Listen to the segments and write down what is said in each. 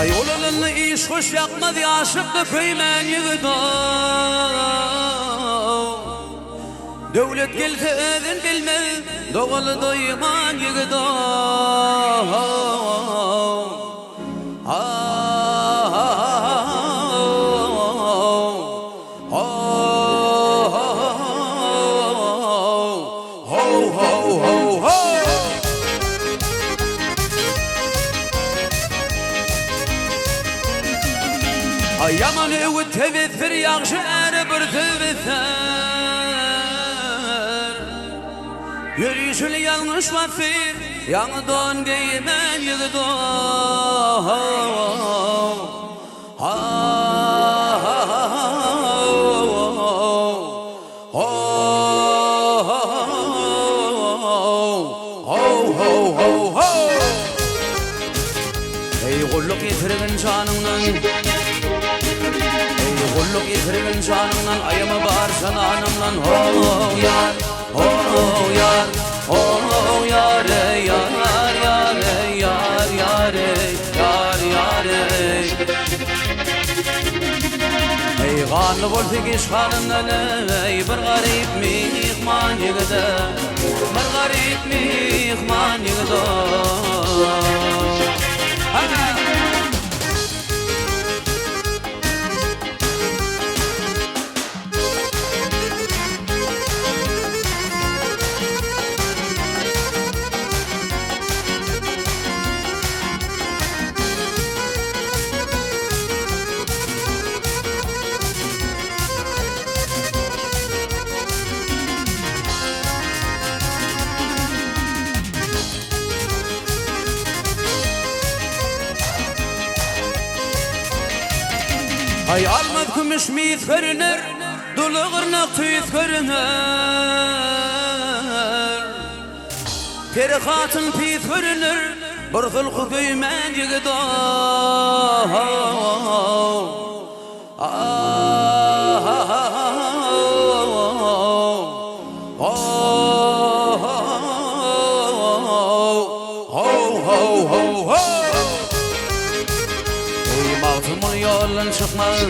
Ay olalını iş hoş yapmadı aşıklı kıymen yığıda Devlet geldi edin bilmez Doğalı dayıman yığıda Yaman öğüt tevettir yakşı eri bir tevettir Yürüyüşül yanlış vafir Yanıdan giymen yıgıda Ey kulluk yitirgin canından Kulluk yitirgin canımdan ayımı bağırsan anımdan Oh yar, oh yar, oh yar ey yar, yar ey yar, yar ey, yar, yar ey Ey kanlı bol tekiş kanımdan ey bir garip mihman yıgıda Bir garip mihman yıgıda Ay almad kümüş miyit görünür Dolu gırnak tüyit görünür Peri hatın piyit görünür Bir zulku köymen yıgıda Yollan çıkmaz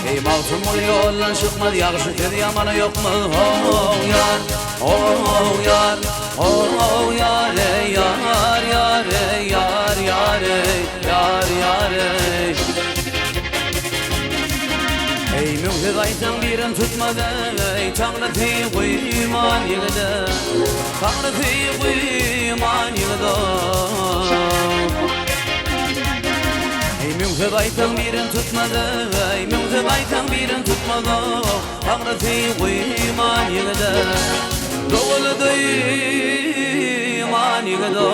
Ey mağtumul yollan çıkmaz Yakışı kedi yamanı yok mu Oh yar, oh yar, oh yar ey yar, yar ey yar, yar ey, yar, yar ey Ey mühid aytan birin tutmadı Ey Tanrı tiyğiman yığıdı Tanrı tiyğiman yığıdı Mühid aytan birin tutmadı Ey mühid aytan birin tutmadı Tanrı tiyğiman yığıdı Doğulu duyman yığıdı